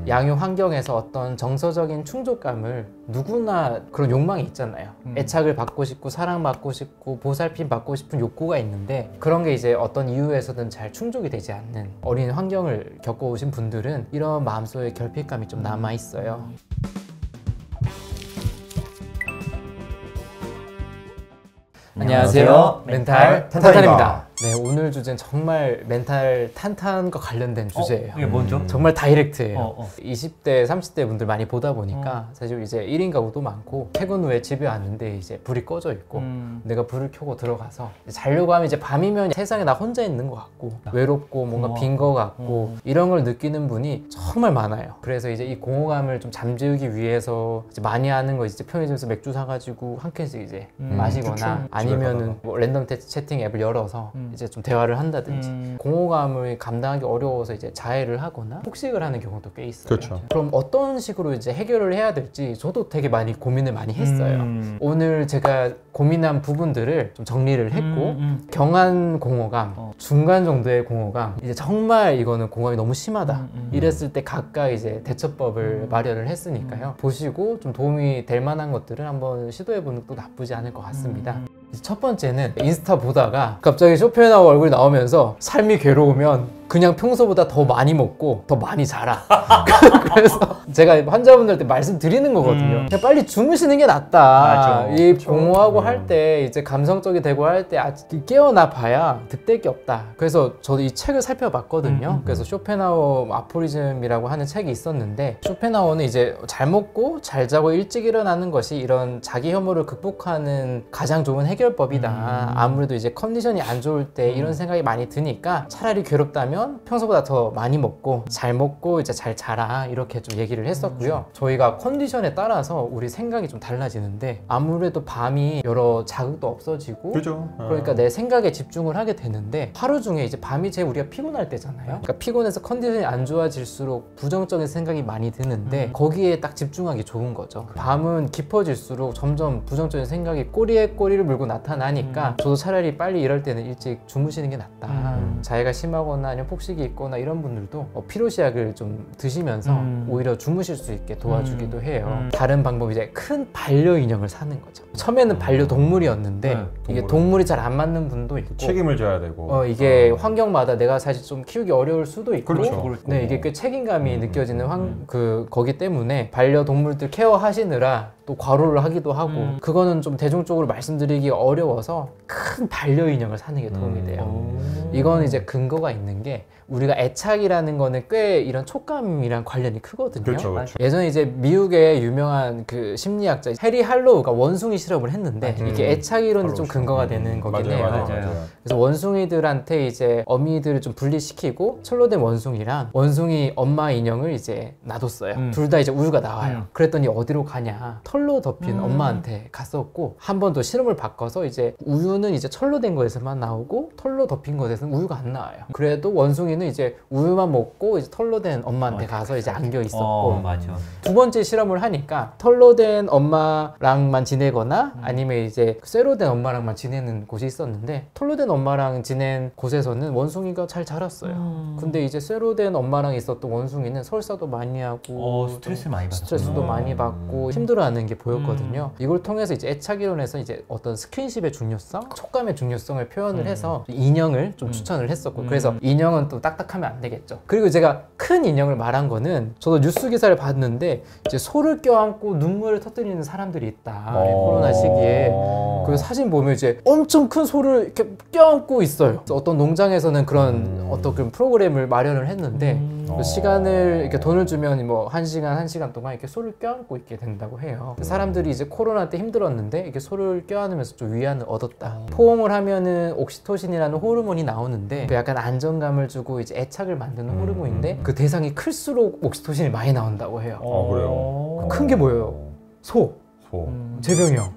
양육 환경에서 어떤 정서적인 충족감을 누구나 그런 욕망이 있잖아요. 애착을 받고 싶고 사랑받고 싶고 보살핌 받고 싶은 욕구가 있는데 그런 게 이제 어떤 이유에서든 잘 충족이 되지 않는 어린 환경을 겪어오신 분들은 이런 마음속에 결핍감이 좀 남아 있어요. 안녕하세요. 멘탈 탄탄입니다. 네, 오늘 주제는 정말 멘탈 탄탄과 관련된 주제예요. 이게 뭔죠? 정말 다이렉트예요. 20대, 30대 분들 많이 보다 보니까 사실 이제 1인 가구도 많고 퇴근 후에 집에 왔는데 이제 불이 꺼져 있고 내가 불을 켜고 들어가서 자려고 하면 이제 밤이면 세상에 나 혼자 있는 것 같고 외롭고 뭔가 빈 것 같고 이런 걸 느끼는 분이 정말 많아요. 그래서 이제 이 공허감을 좀 잠재우기 위해서 이제 많이 하는 거 이제 편의점에서 맥주 사가지고 한 캔씩 이제 마시거나 아니면은 뭐 랜덤 채팅 앱을 열어서 이제 좀 대화를 한다든지 공허감을 감당하기 어려워서 이제 자해를 하거나 폭식을 하는 경우도 꽤 있어요. 그렇죠. 그럼 어떤 식으로 이제 해결을 해야 될지 저도 되게 많이 고민을 많이 했어요. 오늘 제가 고민한 부분들을 좀 정리를 했고 경한 공허감, 중간 정도의 공허감, 이제 정말 이거는 공허감이 너무 심하다 이랬을 때 각각 이제 대처법을 마련을 했으니까요. 보시고 좀 도움이 될 만한 것들을 한번 시도해보는 것도 나쁘지 않을 것 같습니다. 첫 번째는 인스타 보다가 갑자기 쇼펜하우어 얼굴이 나오면서 삶이 괴로우면 그냥 평소보다 더 많이 먹고 더 많이 자라. 그래서 제가 환자분들한테 말씀드리는 거거든요. 그냥 빨리 주무시는 게 낫다. 맞아. 이 공허하고 할 때 이제 감성적이 되고 할 때 깨어나 봐야 득될 게 없다. 그래서 저도 이 책을 살펴봤거든요. 그래서 쇼펜하우어 아포리즘이라고 하는 책이 있었는데 쇼펜하우어는 이제 잘 먹고 잘 자고 일찍 일어나는 것이 이런 자기 혐오를 극복하는 가장 좋은 해결법이다. 아무래도 이제 컨디션이 안 좋을 때 이런 생각이 많이 드니까 차라리 괴롭다면 평소보다 더 많이 먹고 잘 먹고 이제 잘 자라 이렇게 좀 얘기를 했었고요. 저희가 컨디션에 따라서 우리 생각이 좀 달라지는데 아무래도 밤이 여러 자극도 없어지고 그죠. 그러니까 내 생각에 집중을 하게 되는데 하루 중에 이제 밤이 제일 우리가 피곤할 때잖아요. 그러니까 피곤해서 컨디션이 안 좋아질수록 부정적인 생각이 많이 드는데 거기에 딱 집중하기 좋은 거죠. 밤은 깊어질수록 점점 부정적인 생각이 꼬리에 꼬리를 물고 나타나니까 저도 차라리 빨리 이럴 때는 일찍 주무시는 게 낫다. 자해가 심하거나 아니면 폭식이 있거나 이런 분들도 피로시약을 좀 드시면서 오히려 주무실 수 있게 도와주기도 해요. 다른 방법이 이제 큰 반려인형을 사는 거죠. 처음에는 반려동물이었는데 이게 동물이 잘 안 맞는 분도 있고 책임을 져야 되고 이게 환경마다 내가 사실 좀 키우기 어려울 수도 있고 그렇죠. 네, 이게 꽤 책임감이 느껴지는 거기 때문에 반려동물들 케어하시느라 또 과로를 하기도 하고 그거는 좀 대중적으로 말씀드리기 어려워서 큰 반려인형을 사는 게 도움이 돼요. 이건 이제 근거가 있는 게 우리가 애착이라는 거는 꽤 이런 촉감이랑 관련이 크거든요. 그렇죠, 그렇죠. 예전에 이제 미국의 유명한 그 심리학자 해리 할로우가 원숭이 실험을 했는데 이게 애착 이론이 좀 근거가 되는 거긴 해요. 맞아요. 그래서 원숭이들한테 이제 어미들을 좀 분리시키고 철로된 원숭이랑 원숭이 엄마 인형을 이제 놔뒀어요. 둘 다 이제 우유가 나와요. 그랬더니 어디로 가냐? 털로 덮인 엄마한테 갔었고 한 번 더 실험을 바꿔서 이제 우유는 이제 철로 된 거에서만 나오고 털로 덮인 것에서는 우유가 안 나와요. 그래도 원숭이는 이제 우유만 먹고 이제 털로 된 엄마한테 가서 이제 안겨 있었고 두 번째 실험을 하니까 털로 된 엄마랑만 지내거나 아니면 이제 쇠로 된 엄마랑만 지내는 곳이 있었는데 털로 된 엄마랑 지낸 곳에서는 원숭이가 잘 자랐어요. 근데 이제 쇠로 된 엄마랑 있었던 원숭이는 설사도 많이 하고 스트레스도 많이 받고 힘들어하는 게 보였거든요. 이걸 통해서 이제 애착 이론에서 이제 어떤 스킨십의 중요성, 촉감의 중요성을 표현을 해서 인형을 좀 추천을 했었고 그래서 인형은 또 딱딱하면 안 되겠죠. 그리고 제가 큰 인형을 말한 거는 저도 뉴스 기사를 봤는데 이제 소를 껴안고 눈물을 터뜨리는 사람들이 있다. 코로나 시기에. 그 사진 보면 이제 엄청 큰 소를 이렇게 껴안고 있어요. 어떤 농장에서는 그런 어떤 그런 프로그램을 마련을 했는데 그 시간을 이렇게 돈을 주면 뭐 1시간 동안 이렇게 소를 껴안고 있게 된다고 해요. 사람들이 이제 코로나 때 힘들었는데 이렇게 소를 껴안으면서 좀 위안을 얻었다. 포옹을 하면은 옥시토신이라는 호르몬이 나오는데 그 약간 안정감을 주고 이제 애착을 만드는 호르몬인데 그 대상이 클수록 옥시토신이 많이 나온다고 해요. 그래요? 큰 게 뭐예요? 소. 소. 재병이 형.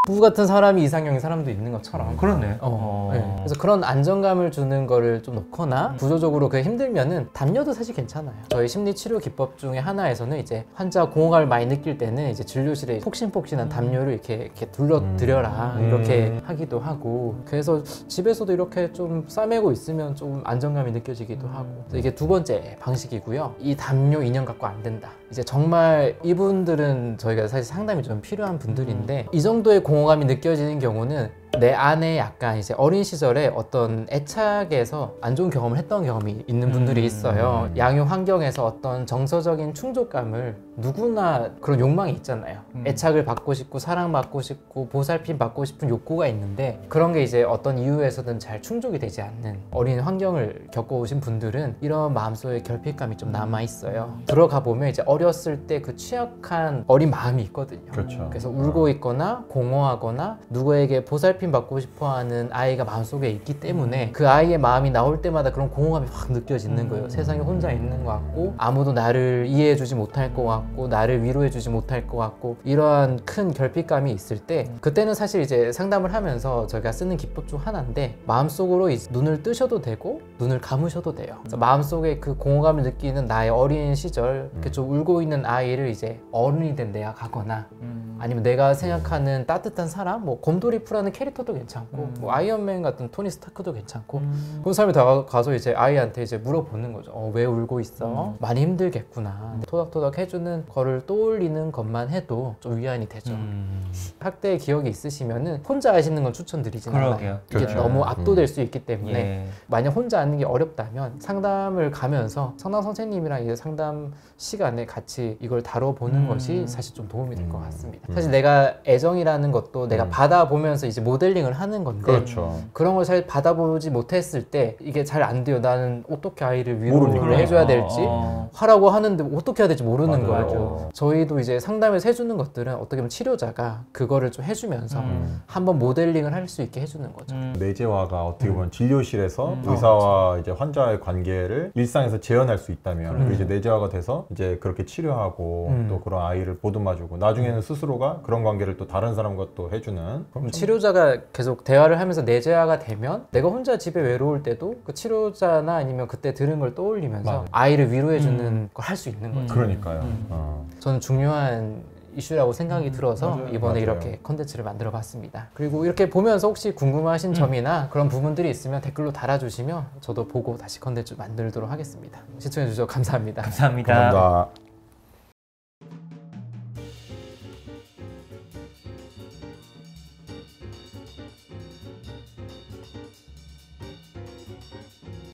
부부 같은 사람이 이상형인 사람도 있는 것처럼. 그렇네. 네. 그래서 그런 안정감을 주는 거를 좀 놓거나 구조적으로 그게 힘들면은 담요도 사실 괜찮아요. 저희 심리 치료 기법 중에 하나에서는 이제 환자 공허감을 많이 느낄 때는 이제 진료실에 폭신폭신한 담요를 이렇게 둘러드려라 이렇게 하기도 하고, 그래서 집에서도 이렇게 좀 싸매고 있으면 좀 안정감이 느껴지기도 하고. 이게 두 번째 방식이고요. 이 담요 인형 갖고 안 된다. 이제 정말 이분들은 저희가 사실 상담이 좀 필요한 분들인데, 이 정도의 공허감이 느껴지는 경우는 내 안에 약간 이제 어린 시절에 어떤 애착에서 안 좋은 경험을 했던 경험이 있는 분들이 있어요. 양육 환경에서 어떤 정서적인 충족감을, 누구나 그런 욕망이 있잖아요. 애착을 받고 싶고 사랑받고 싶고 보살핌 받고 싶은 욕구가 있는데, 그런 게 이제 어떤 이유에서든 잘 충족이 되지 않는 어린 환경을 겪어오신 분들은 이런 마음속에 결핍감이 좀 남아있어요. 들어가 보면 이제 어렸을 때 그 취약한 어린 마음이 있거든요. 그렇죠. 그래서 울고 있거나 공허하거나 누구에게 보살핌 받고 싶어하는 아이가 마음속에 있기 때문에 그 아이의 마음이 나올 때마다 그런 공허감이 확 느껴지는 거예요. 세상에 혼자 있는 것 같고, 아무도 나를 이해해주지 못할 것 같고, 나를 위로해주지 못할 것 같고, 이러한 큰 결핍감이 있을 때, 그때는 사실 이제 상담을 하면서 저희가 쓰는 기법 중 하나인데, 마음속으로 이제 눈을 뜨셔도 되고 눈을 감으셔도 돼요. 그래서 마음속에 그 공허감을 느끼는 나의 어린 시절, 이렇게 좀 울고 있는 아이를 이제 어른이 된 내가 가거나, 아니면 내가 생각하는 따뜻한 사람, 뭐 곰돌이프라는 캐릭터도 괜찮고, 뭐 아이언맨 같은 토니 스타크도 괜찮고, 그런 사람이 다 가서 이제 아이한테 이제 물어보는 거죠. 왜 울고 있어? 많이 힘들겠구나. 토닥토닥 해주는 거를 떠올리는 것만 해도 좀 위안이 되죠. 학대의 기억이 있으시면은 혼자 하시는 건 추천드리진 않아요. 이게 그렇죠. 너무 압도될 수 있기 때문에 예. 만약 혼자 하는 게 어렵다면 상담을 가면서 상담 선생님이랑 이제 상담 시간에 같이 이걸 다뤄보는 것이 사실 좀 도움이 될 것 같습니다. 사실 내가 애정이라는 것도 내가 받아보면서 이제 모델링을 하는 건데, 그렇죠. 그런 걸 잘 받아보지 못했을 때 이게 잘 안 돼요. 나는 어떻게 아이를 모르니까. 위로를 해줘야 될지 하라고 하는데 어떻게 해야 될지 모르는 맞아요. 거예요. 저희도 이제 상담에서 해주는 것들은 어떻게 보면 치료자가 그거를 좀 해주면서 한번 모델링을 할 수 있게 해주는 거죠. 내재화가 어떻게 보면 진료실에서 의사와 이제 환자의 관계를 일상에서 재현할 수 있다면, 그리고 이제 내재화가 돼서 이제 그렇게 치료하고 또 그런 아이를 보듬어주고, 나중에는 스스로가 그런 관계를 또 다른 사람과 또 해주는. 그럼 치료자가 계속 대화를 하면서 내재화가 되면 내가 혼자 집에 외로울 때도 그 치료자나 아니면 그때 들은 걸 떠올리면서 맞아요. 아이를 위로해주는 걸 할 수 있는 거죠. 그러니까요. 저는 중요한 이슈라고 생각이 들어서 맞아요. 이번에 맞아요. 이렇게 컨텐츠를 만들어 봤습니다. 그리고 이렇게 보면서 혹시 궁금하신 점이나 그런 부분들이 있으면 댓글로 달아주시면 저도 보고 다시 컨텐츠 만들도록 하겠습니다. 시청해주셔서 감사합니다. 감사합니다. 감사합니다.